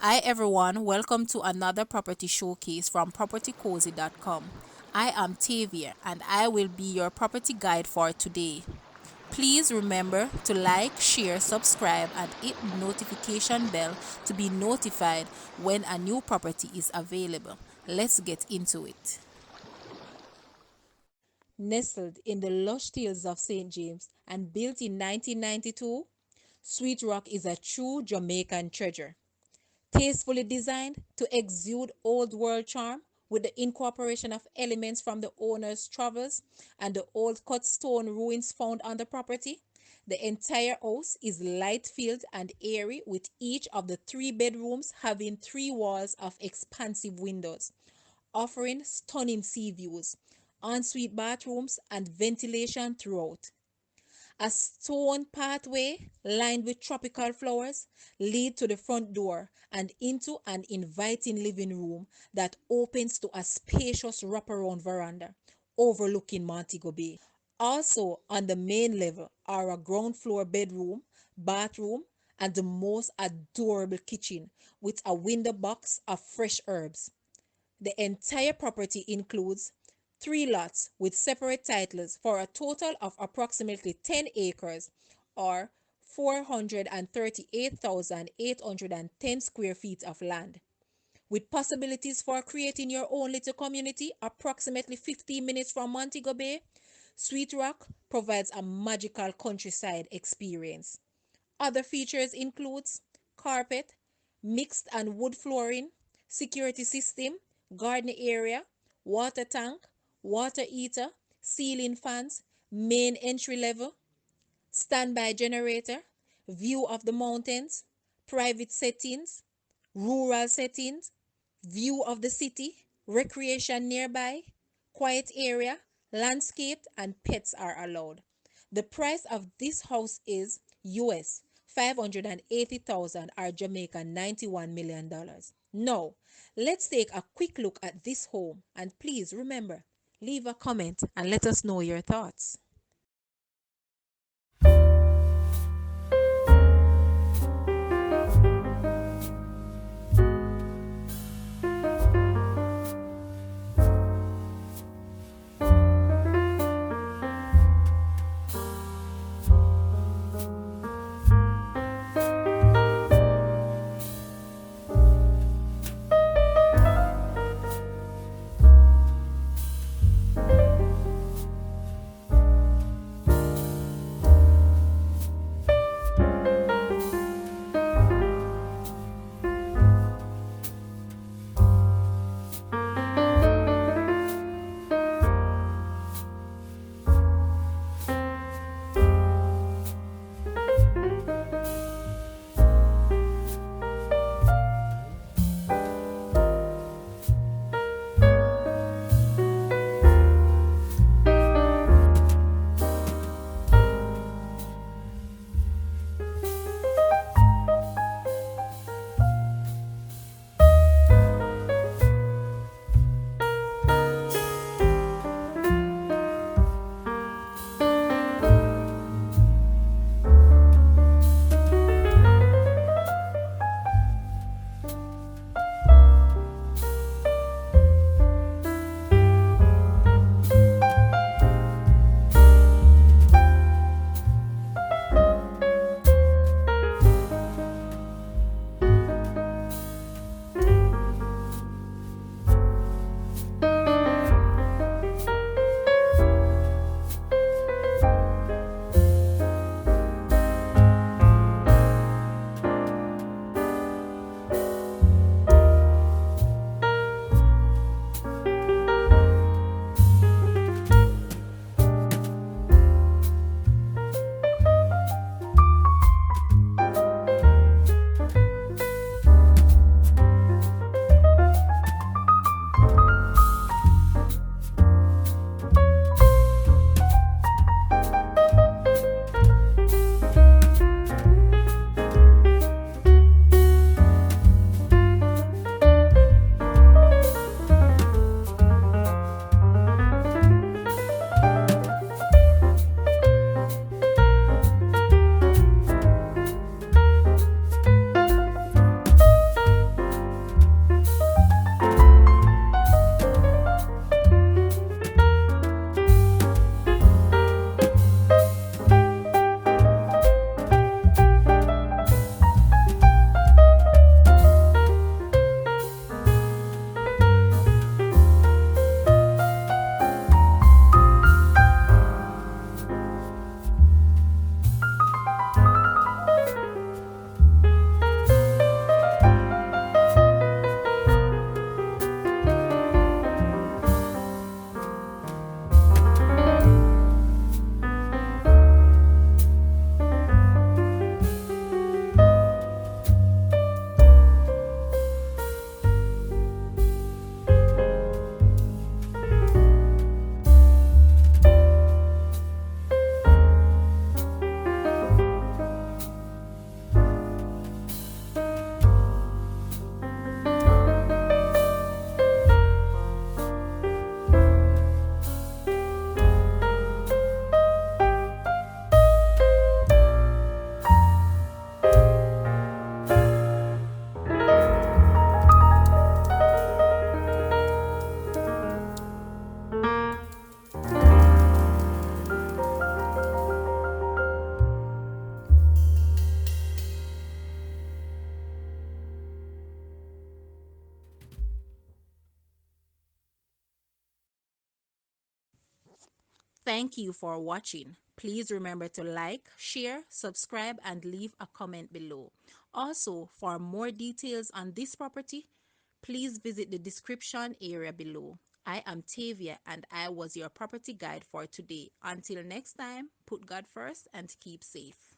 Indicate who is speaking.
Speaker 1: Hi everyone, welcome to another property showcase from PropertyCozy.com. I am Tavia and I will be your property guide for today. Please remember to like, share, subscribe and hit the notification bell to be notified when a new property is available. Let's get into it. Nestled in the lush hills of St. James and built in 1992, Sweet Rock is a true Jamaican treasure. Tastefully designed to exude old world charm with the incorporation of elements from the owner's travels and the old cut stone ruins found on the property. The entire house is light filled and airy, with each of the three bedrooms having three walls of expansive windows, offering stunning sea views, ensuite bathrooms, and ventilation throughout. A stone pathway lined with tropical flowers lead to the front door and into an inviting living room that opens to a spacious wraparound veranda overlooking Montego Bay. Also on the main level are a ground floor bedroom, bathroom, and the most adorable kitchen with a window box of fresh herbs. The entire property includes three lots with separate titles for a total of approximately 10 acres or 438,810 square feet of land. With possibilities for creating your own little community approximately 15 minutes from Montego Bay, Sweet Rock provides a magical countryside experience. Other features includes carpet, mixed and wood flooring, security system, garden area, water tank, water heater, ceiling fans, main entry level, standby generator, view of the mountains, private settings, rural settings, view of the city, recreation nearby, quiet area, landscaped, and pets are allowed. The price of this house is US 580,000 or Jamaica $91 million. Now, let's take a quick look at this home and please remember, leave a comment and let us know your thoughts. Thank you for watching. Please remember to like, share, subscribe, and leave a comment below. Also, for more details on this property, please visit the description area below. I am Tavia and I was your property guide for today. Until next time, put God first and keep safe.